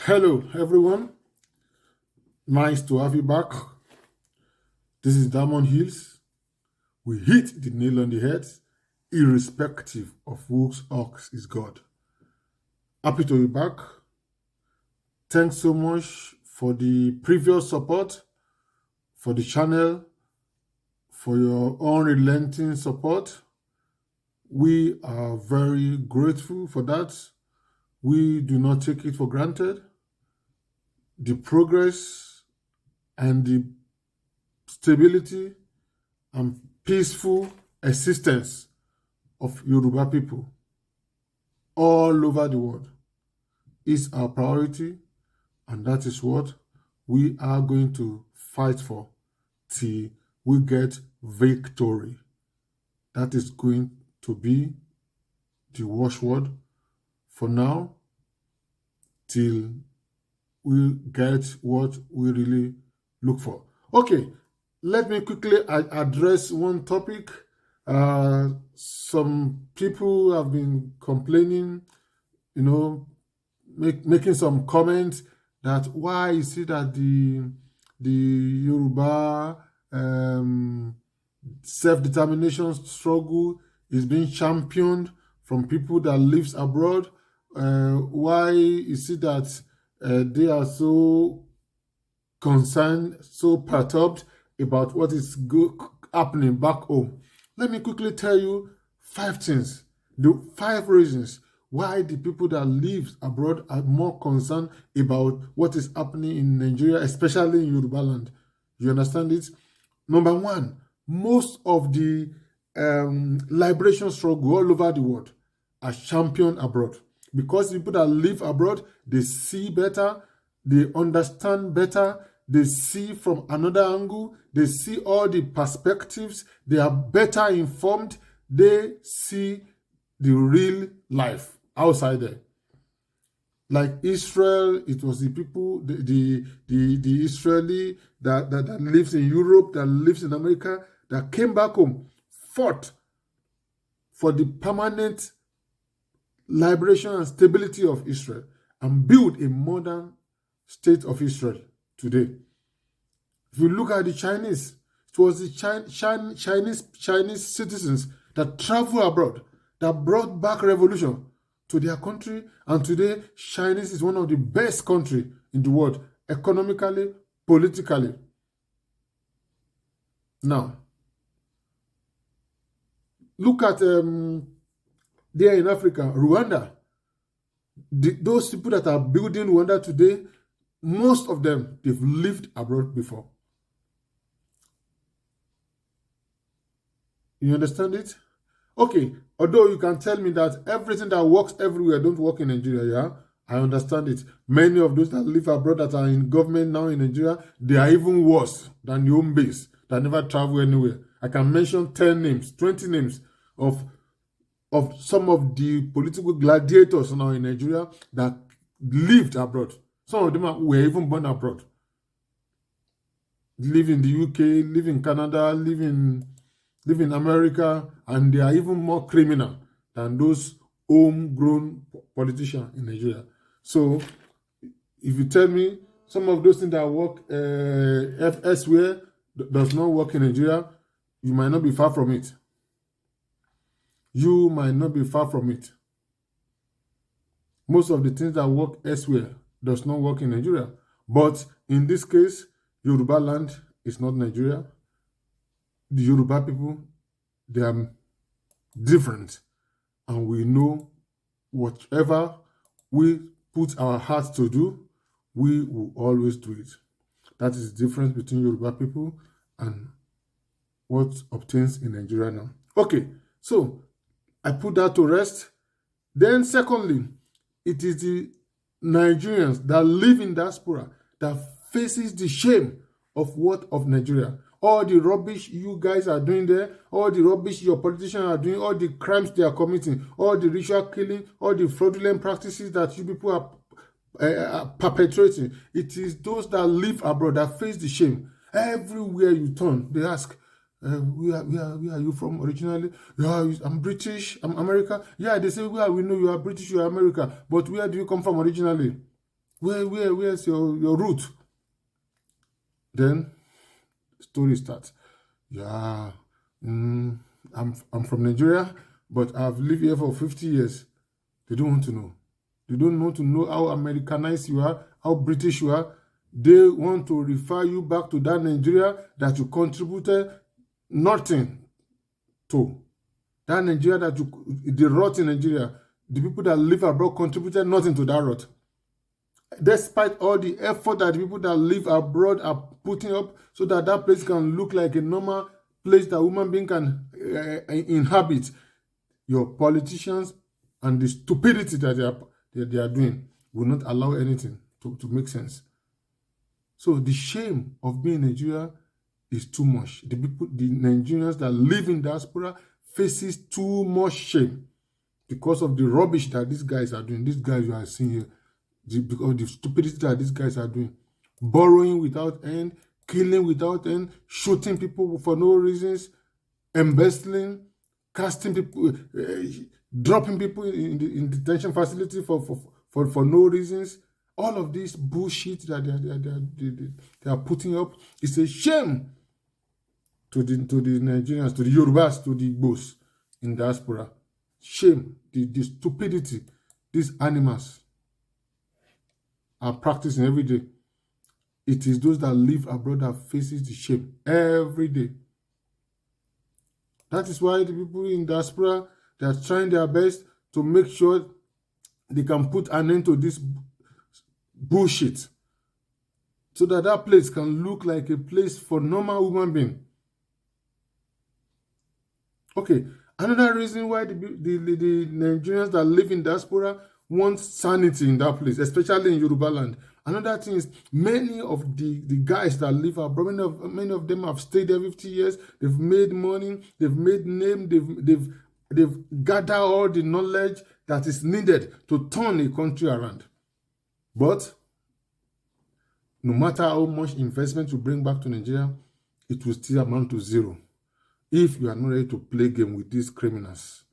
Hello, everyone. Nice to have you back. This is Diamond Hills. We hit the nail on the head, irrespective of whose ox is God. Happy to be back. Thanks so much for the previous support, for the channel, for your unrelenting support. We are very grateful for that. We do not take it for granted. The progress and the stability and peaceful existence of Yoruba people all over the world is our priority, and that is what we are going to fight for till we get victory. That is going to be the watchword for now till we get what we really look for. Okay, let me quickly address one topic. Some people have been complaining, making some comments that why is it that the Yoruba self-determination struggle is being championed from people that lives abroad? Why is it that they are so concerned, so perturbed about what is happening back home? Let me quickly tell you 5 things, the 5 reasons why the people that live abroad are more concerned about what is happening in Nigeria, especially in Yorubaland. You understand it? Number 1, most of the liberation struggle all over the world are championed abroad, because people that live abroad, they see better, they understand better, they see from another angle, they see all the perspectives, they are better informed, they see the real life outside there. Like Israel, it was the people, the Israeli that lives in Europe, that lives in America, that came back home, fought for the permanent liberation and stability of Israel, and build a modern state of Israel today. If you look at the Chinese, it was the Chinese citizens that traveled abroad that brought back revolution to their country, and today Chinese is one of the best countries in the world, economically, politically. Now, look at there in Africa, Rwanda. Those people that are building Rwanda today, most of them, they've lived abroad before. You understand it? Okay, although you can tell me that everything that works everywhere don't work in Nigeria, yeah? I understand it. Many of those that live abroad that are in government now in Nigeria, they are even worse than the home base, that never travel anywhere. I can mention 10 names, 20 names of some of the political gladiators now in Nigeria that lived abroad. Some of them were even born abroad. Live in the UK, live in Canada, live in America, and they are even more criminal than those homegrown politicians in Nigeria. So, if you tell me some of those things that work elsewhere does not work in Nigeria, you might not be far from it. You might not be far from it. Most of the things that work elsewhere does not work in Nigeria. But in this case, Yorubaland is not Nigeria. The Yoruba people, they are different. And we know whatever we put our hearts to do, we will always do it. That is the difference between Yoruba people and what obtains in Nigeria now. Okay, so I put that to rest. Then secondly, it is the Nigerians that live in diaspora that faces the shame of Nigeria. All the rubbish you guys are doing there, all the rubbish your politicians are doing, all the crimes they are committing, all the ritual killing, all the fraudulent practices that you people are perpetrating. It is those that live abroad that face the shame. Everywhere you turn, they ask, where are you from originally? Yeah, I'm British, I'm American. Yeah, they say, well, we know you are British, you are American, but where do you come from originally? Where's your root? Then story starts. Yeah, I'm from Nigeria, but I've lived here for 50 years. They don't want to know. They don't want to know how Americanized you are, how British you are. They want to refer you back to that Nigeria that you contributed nothing to. That Nigeria that the rot in Nigeria, the people that live abroad contributed nothing to that rot. Despite all the effort that the people that live abroad are putting up so that that place can look like a normal place that human being can inhabit, your politicians and the stupidity that they are doing will not allow anything to make sense. So the shame of being in Nigeria is too much. The Nigerians that live in diaspora faces too much shame because of the rubbish that these guys are doing. These guys you are seeing here, because of the stupidity that these guys are doing. Borrowing without end, killing without end, shooting people for no reasons, embezzling, casting people, dropping people in detention facility for no reasons. All of this bullshit that they are putting up is a shame to the Nigerians, to the Yorubas, to the Igbos in diaspora. Shame, the stupidity these animals are practicing every day. It is those that live abroad that faces the shame every day. That is why the people in diaspora, they are trying their best to make sure they can put an end to this bullshit so that that place can look like a place for normal human being. Okay, another reason why the Nigerians that live in diaspora want sanity in that place, especially in Yorubaland. Another thing is many of the guys that live abroad, many of them have stayed there 50 years. They've made money, they've made name, they've gathered all the knowledge that is needed to turn a country around. But no matter how much investment you bring back to Nigeria, it will still amount to zero if you are not ready to play game with these criminals.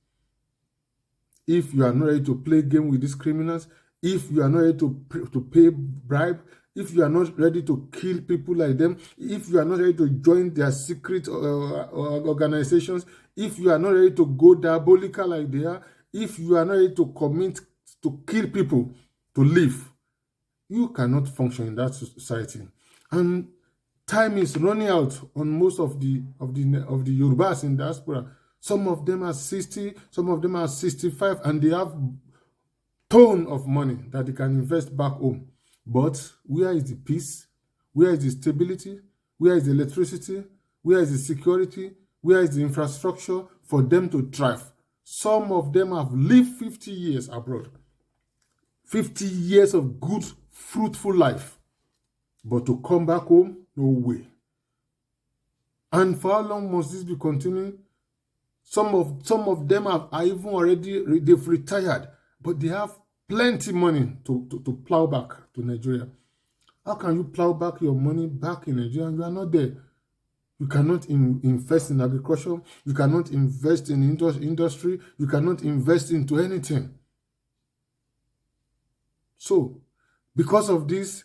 If you are not ready to play game with these criminals, if you are not ready to pay bribe, if you are not ready to kill people like them, if you are not ready to join their secret organizations, if you are not ready to go diabolical like they are, if you are not ready to commit to kill people to live, you cannot function in that society. And time is running out on most of the Yorubas in diaspora. Some of them are 60, some of them are 65, and they have ton of money that they can invest back home. But where is the peace? Where is the stability? Where is the electricity? Where is the security? Where is the infrastructure for them to thrive? Some of them have lived 50 years abroad. 50 years of good, fruitful life. But to come back home, no way. And for how long must this be continuing? Some of them are even already, they've retired, but they have plenty money to plow back to Nigeria. How can you plow back your money back in Nigeria and you are not there? You cannot invest in agriculture. You cannot invest in industry. You cannot invest into anything. So, because of this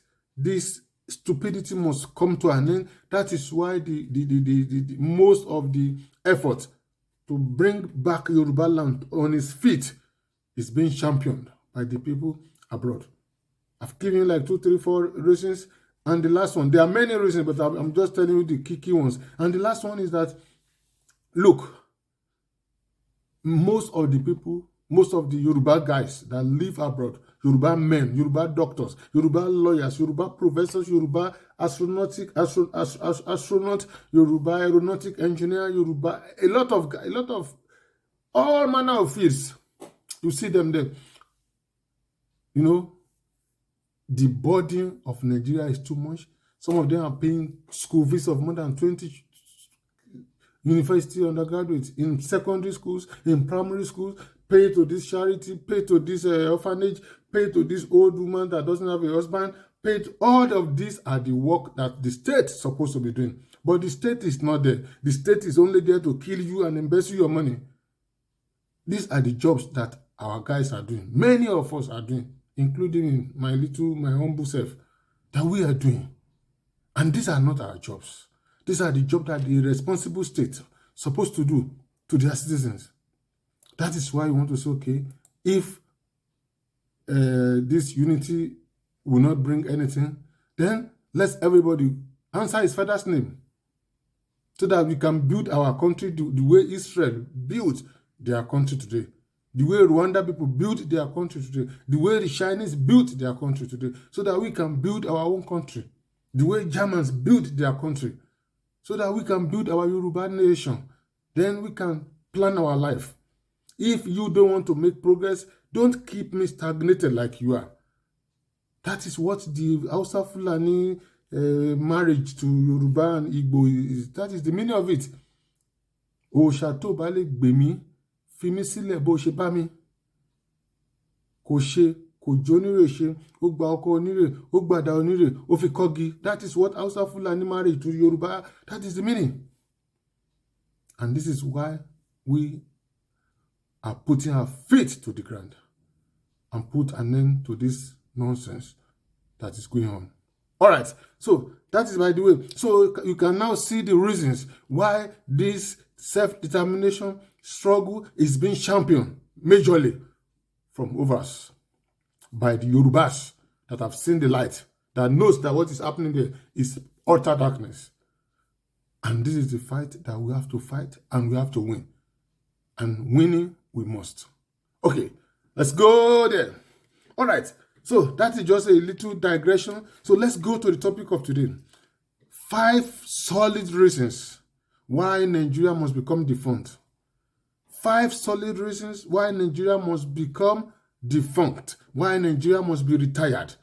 stupidity must come to an end. That is why the most of the effort to bring back Yorubaland on its feet is being championed by the people abroad. I've given you like 2, 3, 4 reasons. And the last one, there are many reasons, but I'm just telling you the key ones. And the last one is that, look, most of the people, most of the Yoruba guys that live abroad, Yoruba men, Yoruba doctors, Yoruba lawyers, Yoruba professors, Yoruba astronaut, Yoruba aeronautic engineer, Yoruba, a lot of all manner of fields. You see them there. You know, the burden of Nigeria is too much. Some of them are paying school fees of more than 20 university undergraduates in secondary schools, in primary schools, pay to this charity, pay to this orphanage, pay to this old woman that doesn't have a husband, pay to all of these are the work that the state is supposed to be doing. But the state is not there. The state is only there to kill you and embezzle your money. These are the jobs that our guys are doing. Many of us are doing. including my humble self, that we are doing. And these are not our jobs. These are the jobs that the responsible state supposed to do to their citizens. That is why we want to say, okay, if this unity will not bring anything, then let's everybody answer his father's name, so that we can build our country the way Israel built their country today, the way Rwanda people built their country today, the way the Chinese built their country today, so that we can build our own country, the way Germans built their country, so that we can build our Yoruba nation. Then we can plan our life. If you don't want to make progress, don't keep me stagnated like you are. That is what the Hausa Fulani marriage to Yoruba and Igbo is. That is the meaning of it. Òòṣà tó bá lè gbè mí, fi mí sílẹ̀ bó ṣe bá mi. Kò ṣe, kò jónírè ṣe, ó gba ọkọ onírè, ó gbàdá onírè, ó fi kọ́gi. That is what Hausa Fulani marriage to Yoruba, that is the meaning. And this is why we are putting our feet to the ground and put an end to this nonsense that is going on. All right, so that is by the way. So you can now see the reasons why this self-determination struggle is being championed majorly from over us by the Yorubas that have seen the light, that knows that what is happening there is utter darkness. And this is the fight that we have to fight, and we have to win. And winning we must. Okay, let's go there. All right, so that is just a little digression. So let's go to the topic of today. 5 solid reasons why Nigeria must become defunct. 5 solid reasons why Nigeria must become defunct, why Nigeria must be retired.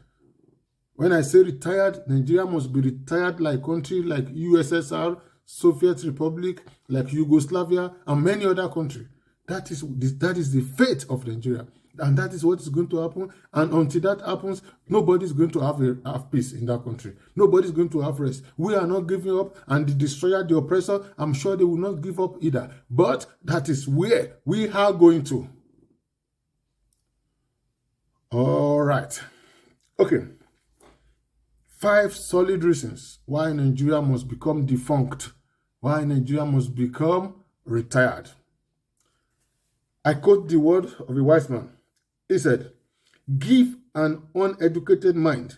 When I say retired, Nigeria must be retired like country like USSR, Soviet Republic, like Yugoslavia, and many other countries. That is the fate of Nigeria. And that is what is going to happen. And until that happens, nobody is going to have peace in that country. Nobody is going to have rest. We are not giving up. And the destroyer, the oppressor, I'm sure they will not give up either. But that is where we are going to. All right. Okay. 5 solid reasons why Nigeria must become defunct, why Nigeria must become retired. I quote the word of a wise man. He said, "Give an uneducated mind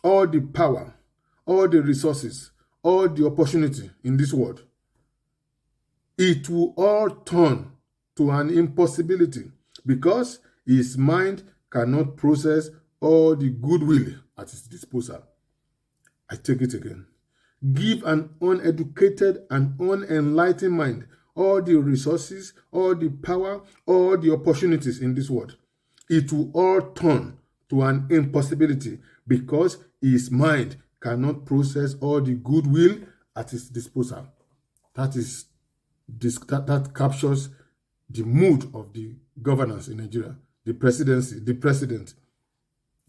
all the power, all the resources, all the opportunity in this world. It will all turn to an impossibility because his mind cannot process all the goodwill at his disposal." I take it again. Give an uneducated and unenlightened mind all the resources, all the power, all the opportunities in this world. It will all turn to an impossibility because his mind cannot process all the goodwill at his disposal. That captures the mood of the governance in Nigeria, the presidency, the president.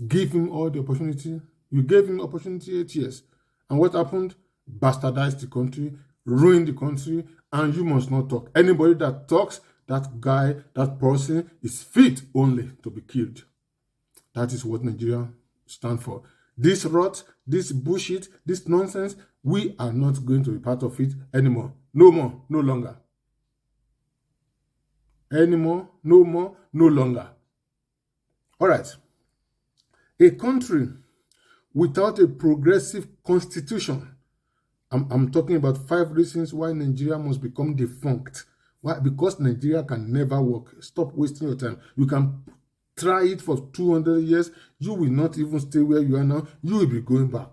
Give him all the opportunity. You gave him opportunity 8 years. And what happened? Bastardized the country, ruined the country, and you must not talk. Anybody that talks, that guy, that person is fit only to be killed. That is what Nigeria stands for. This rot, this bullshit, this nonsense, we are not going to be part of it anymore. No more, no longer. Anymore, no more, no longer. All right. A country without a progressive constitution. I'm talking about 5 reasons why Nigeria must become defunct. Why? Because Nigeria can never work. Stop wasting your time. You can try it for 200 years. You will not even stay where you are now. You will be going back.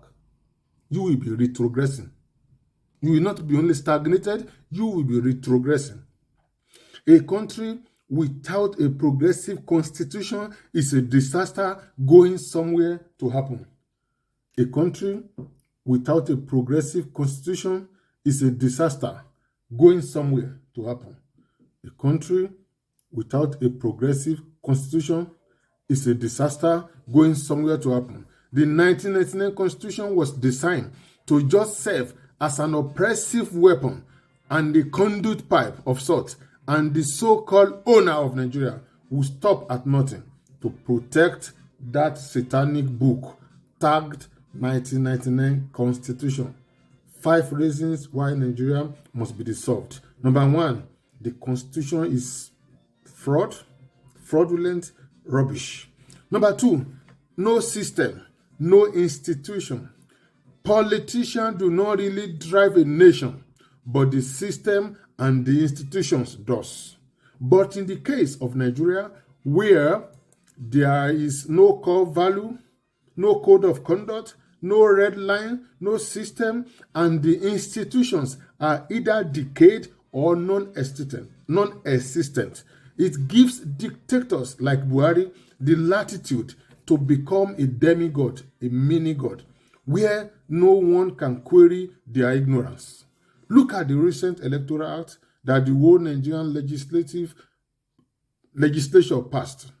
You will be retrogressing. You will not be only stagnated. You will be retrogressing. A country without a progressive constitution is a disaster going somewhere to happen. A country without a progressive constitution is a disaster going somewhere to happen. A country without a progressive constitution is a disaster going somewhere to happen. The 1999 constitution was designed to just serve as an oppressive weapon and the conduit pipe of sorts, and the so-called owner of Nigeria will stop at nothing to protect that satanic book tagged 1999 Constitution. 5 reasons why Nigeria must be dissolved. Number 1, the Constitution is fraudulent, rubbish. Number 2, no system, no institution. Politicians do not really drive a nation, but the system and the institutions does. But in the case of Nigeria, where there is no core value, no code of conduct, no red line, no system, and the institutions are either decayed or non-existent. It gives dictators like Buhari the latitude to become a demigod, a mini-god, where no one can query their ignorance. Look at the recent electoral act that the whole Nigerian legislature passed.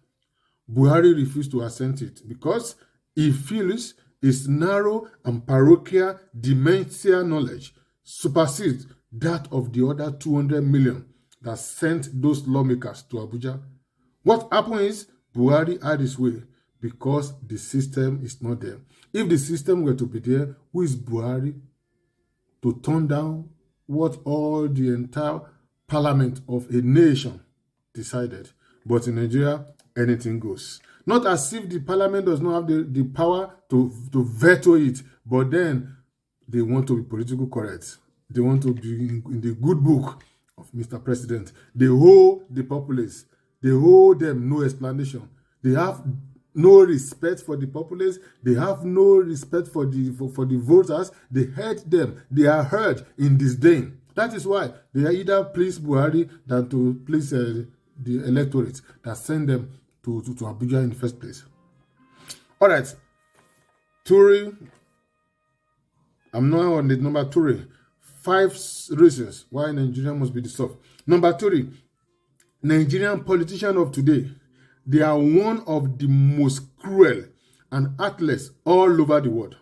Buhari refused to assent it because he feels his narrow and parochial dementia knowledge supersedes that of the other 200 million that sent those lawmakers to Abuja. What happened is Buhari had his way because the system is not there. If the system were to be there, who is Buhari to turn down what all the entire parliament of a nation decided? But in Nigeria, anything goes. Not as if the parliament does not have the power to veto it, but then they want to be politically correct. They want to be in the good book of Mr. President. They hold the populace. They hold them no explanation. They have no respect for the populace. They have no respect for the voters. They hate them. They are heard in disdain. That is why they either please Buhari than to please the electorate that send them to Abuja in the first place. All right. Turi. I'm now on the number 3. 5 reasons why Nigeria must be dissolved. Number 3. Nigerian politicians of today, they are one of the most cruel and heartless all over the world.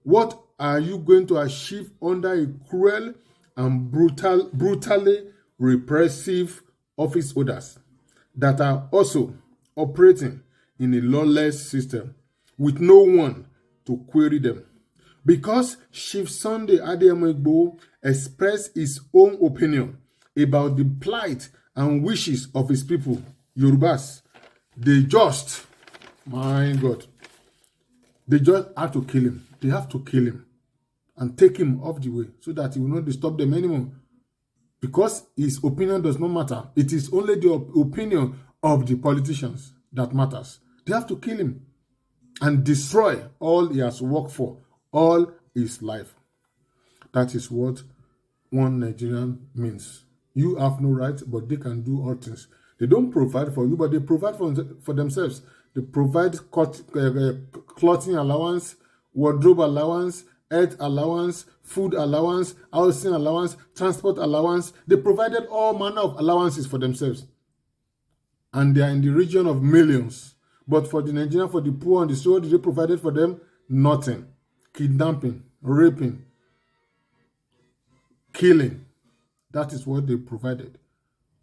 What are you going to achieve under a cruel and brutally repressive office holders that are also operating in a lawless system with no one to query them? Because Chief Sunday Adeyemo expressed his own opinion about the plight and wishes of his people, Yorubas, they just have to kill him. They have to kill him and take him off the way so that he will not disturb them anymore. Because his opinion does not matter. It is only the opinion of the politicians that matters. They have to kill him and destroy all he has worked for all his life. That is what one Nigerian means. You have no right, but they can do all things. They don't provide for you, but they provide for themselves. They provide clothing allowance, wardrobe allowance, health allowance, food allowance, housing allowance, transport allowance. They provided all manner of allowances for themselves. And they are in the region of millions. But for the Nigerian, for the poor and the so, they provided for them nothing. Kidnapping, raping, killing. That is what they provided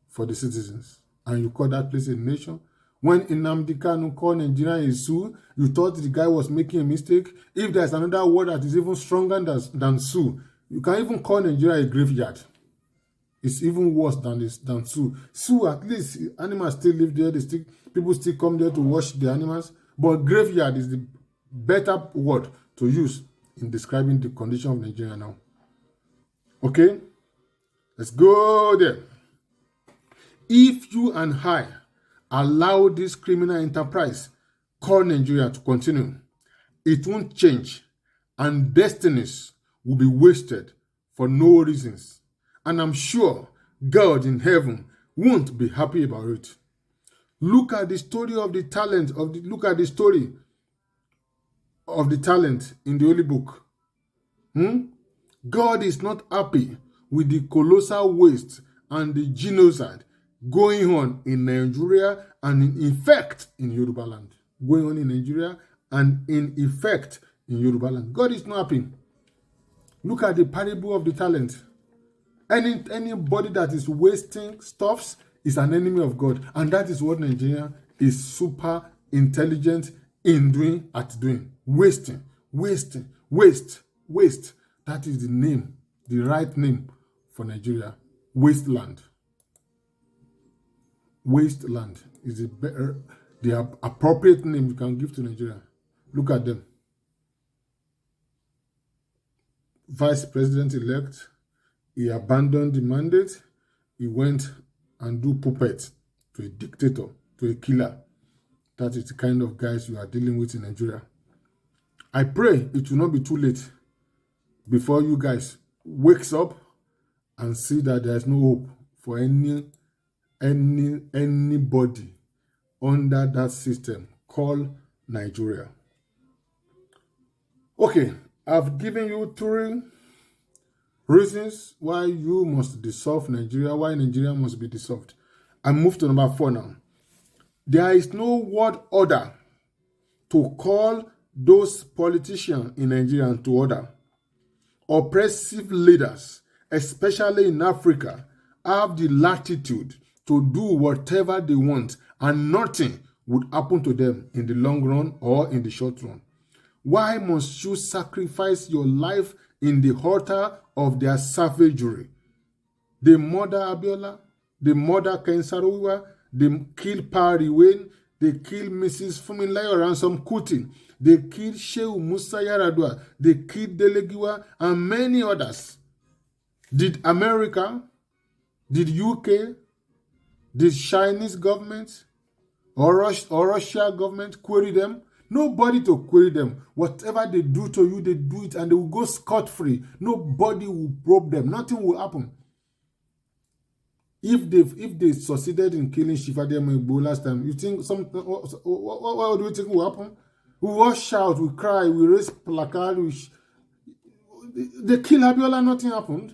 for the citizens. And you call that place a nation? When Nnamdi Kanu called Nigeria a zoo, you thought the guy was making a mistake? If there's another word that is even stronger than zoo, you can even call Nigeria a graveyard. It's even worse than zoo. Zoo, at least animals still live there. People still come there to watch the animals. But graveyard is the better word to use in describing the condition of Nigeria now. Okay? Let's go there. If you and I allow this criminal enterprise called Nigeria to continue, it won't change, and destinies will be wasted for no reasons. And I'm sure God in heaven won't be happy about it. Look at the story of the talent in the Holy Book. God is not happy with the colossal waste and the genocide going on in Nigeria and in effect in Yorubaland. Going on in Nigeria and in effect in Yorubaland. God is not happy. Look at the parable of the talent. Anybody that is wasting stuffs is an enemy of God. And that is what Nigeria is super intelligent in doing, at doing, wasting, wasting, waste, waste. That is the name, the right name for Nigeria. Wasteland. Wasteland is the appropriate name you can give to Nigeria. Look at them. Vice President-elect, he abandoned the mandate. He went and do puppet to a dictator, to a killer. That is the kind of guys you are dealing with in Nigeria. I pray it will not be too late before you guys wakes up and see that there is no hope for anybody under that system called Nigeria. Okay, I've given you 3 reasons why you must dissolve Nigeria, why Nigeria must be dissolved. I move to number 4 now. There is no word order to call those politicians in Nigeria to order. Oppressive leaders, especially in Africa, have the latitude to do whatever they want, and nothing would happen to them in the long run or in the short run. Why must you sacrifice your life in the altar of their savagery? They murder Abiola, they murder Ken Saro-Wiwa, they kill Pari Wayne, they kill Mrs. Funmilayo Ransom Kuti, they kill Shehu Musa Yaradua, they kill Delegiwa, and many others. Did America, did UK, did Chinese government or Russia government query them? Nobody to query them. Whatever they do to you, they do it, and they will go scot-free. Nobody will probe them. Nothing will happen. If they succeeded in killing Shifademo Igbo last time, you think what do you think will happen? We will shout, we cry, we raise placard, they kill Abiola, nothing happened.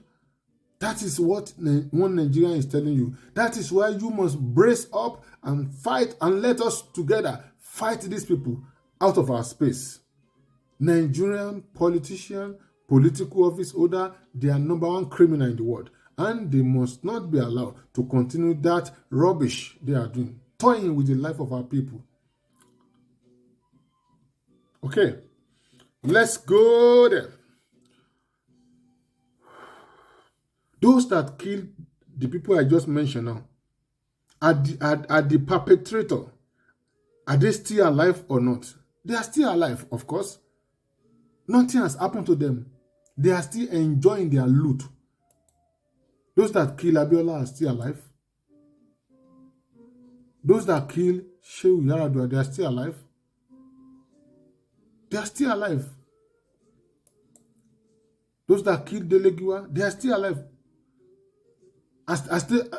That is what one Nigerian is telling you. That is why you must brace up and fight, and let us together fight these people out of our space. Nigerian politician, political office holder, they are #1 criminal in the world. And they must not be allowed to continue that rubbish they are doing, toying with the life of our people. Okay, let's go there. Those that killed the people I just mentioned now, are the perpetrator, are they still alive or not? They are still alive, of course. Nothing has happened to them. They are still enjoying their loot. Those that kill Abiola are still alive. Those that kill Shehu Yaradua, they are still alive. They are still alive. Those that killed Delegiwa, they are still alive.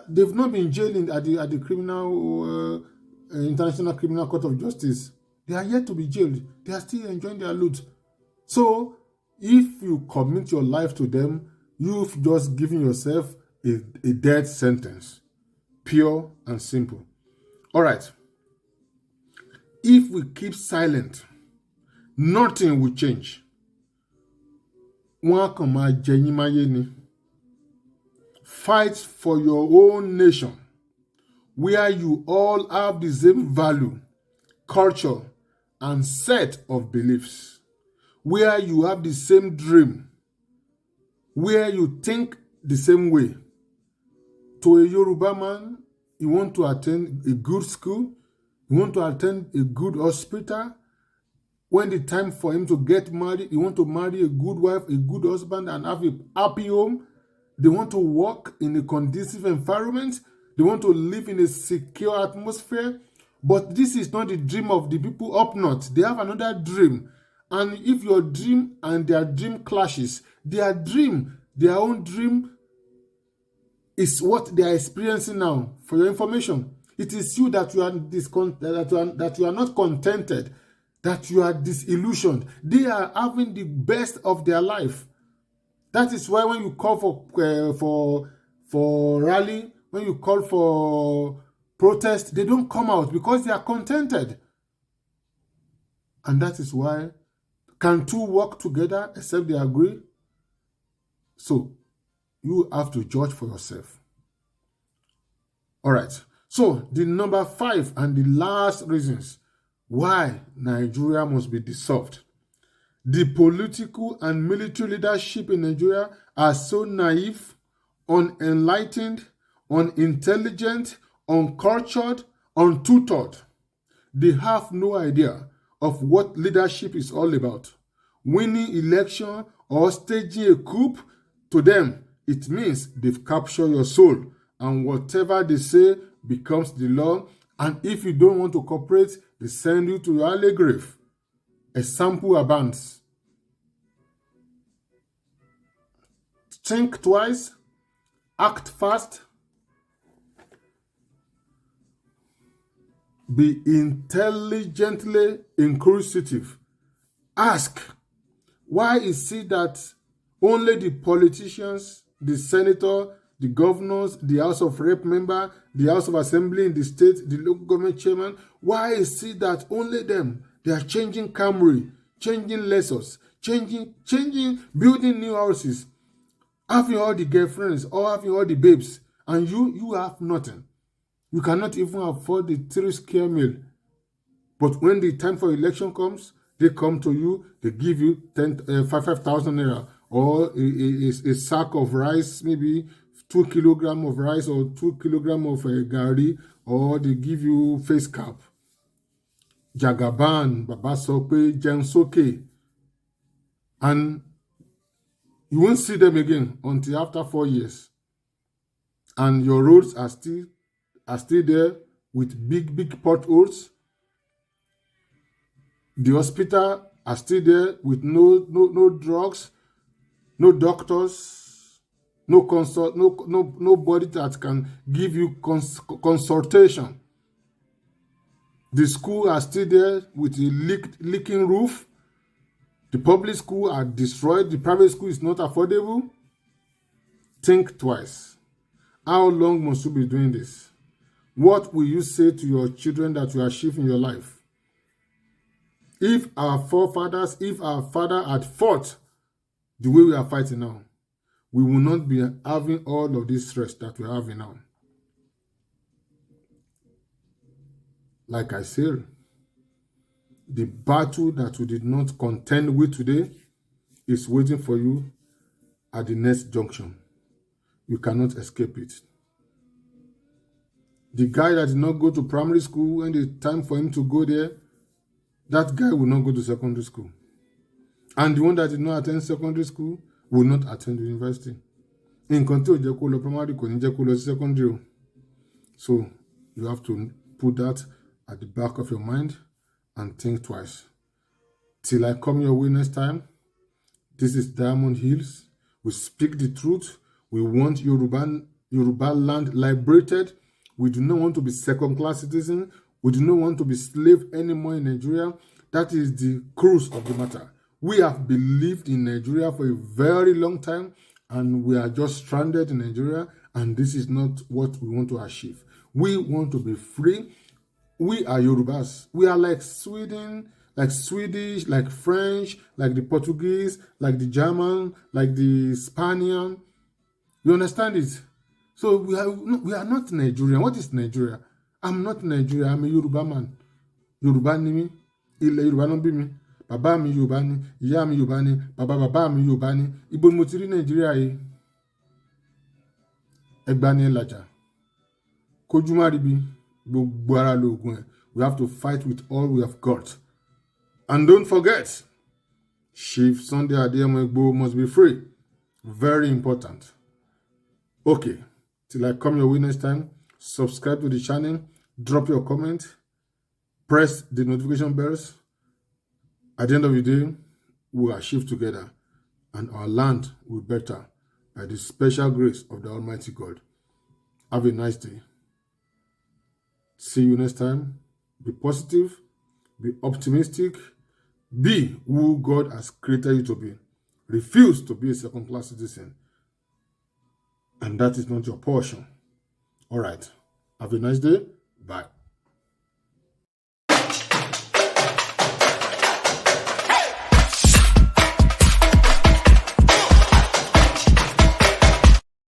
They've not been jailed at the criminal International Criminal Court of Justice. They are yet to be jailed. They are still enjoying their loot. So, if you commit your life to them, you've just given yourself a death sentence. Pure and simple. All right. If we keep silent, nothing will change. Fight for your own nation, where you all have the same value, culture, and set of beliefs, where you have the same dream, where you think the same way. To a Yoruba man, you want to attend a good school, you want to attend a good hospital. When the time for him to get married, you want to marry a good wife, a good husband, and have a happy home. They want to work in a conducive environment. They want to live in a secure atmosphere. But this is not the dream of the people up north. They have another dream. And if your dream and their dream clashes, their own dream is what they are experiencing now. For your information, it is you that you are not contented, that you are disillusioned. They are having the best of their life. That is why when you call for rally, when you call for protest, they don't come out because they are contented. And that is why, can two work together except they agree? So you have to judge for yourself. All right. So the number 5 and the last reasons why Nigeria must be dissolved. The political and military leadership in Nigeria are so naive, unenlightened, unintelligent, uncultured, untutored. They have no idea of what leadership is all about. Winning election or staging a coup, to them, it means they've captured your soul, and whatever they say becomes the law, and if you don't want to cooperate, they send you to your early grave. Example abounds. Think twice, act fast, be intelligently inquisitive. Ask, why is it that only the politicians, the senator, the governors, the House of Rep member, the House of Assembly in the state, the local government chairman, why is it that only them, they are changing Camry, changing Lexus, changing, building new houses, having all the girlfriends or having all the babes, and you have nothing. You cannot even afford the 3 square meal. But when the time for election comes, they come to you, they give you 5,000 naira or a sack of rice, maybe 2 kilograms of rice or 2 kilograms of gari, or they give you face cap. Jagaban, Baba Sope, Jensoke. And you won't see them again until after 4 years. And your roads are still there with big potholes. The hospital are still there with no drugs, no doctors, no consult, nobody that can give you consultation. The school are still there with a leaking roof. The public school are destroyed. The private school is not affordable. Think twice. How long must you be doing this? What will you say to your children that you achieve in your life? If our forefathers, if our father had fought the way we are fighting now, we will not be having all of this stress that we're having now. Like I said, the battle that we did not contend with today is waiting for you at the next junction. You cannot escape it. The guy that did not go to primary school, when the time for him to go there, that guy will not go to secondary school. And the one that did not attend secondary school will not attend university. In continue, primary, secondary. So you have to put that at the back of your mind and think twice. Till I come your way next time, this is Diamond Hills. We speak the truth. We want Yorubaland liberated. We do not want to be second-class citizens. We do not want to be slave anymore in Nigeria. That is the crux of the matter. We have believed in Nigeria for a very long time, and we are just stranded in Nigeria, and this is not what we want to achieve. We want to be free. We are Yorubas. We are like Sweden, like Swedish, like French, like the Portuguese, like the German, like the Spaniard. You understand it? So we are not Nigerian. What is Nigeria? I'm not Nigeria. I'm a Yoruba man. Yoruba ni mi. Ilẹ̀ Yorùbá ló bí mi. Bàbá mi Yorùbá ni. Ìyá mi Yorùbá ni. Bàbá mi Yorùbá ni. Ibo ni mo ti rí Nàìjíríà yìí? Ẹgbà ni ẹlàjà. Kójú má ríbi. Gbogbo ara lóògùn ẹ̀. We have to fight with all we have got. And don't forget, Chief Sunday Adeyemo Igboho must be free. Very important. Okay. Till I come your way next time, subscribe to the channel, drop your comment, press the notification bells. At the end of the day, we will achieve together, and our land will be better by the special grace of the Almighty God. Have a nice day. See you next time. Be positive, be optimistic, be who God has created you to be. Refuse to be a second-class citizen. And that is not your portion. All right. Have a nice day. Bye.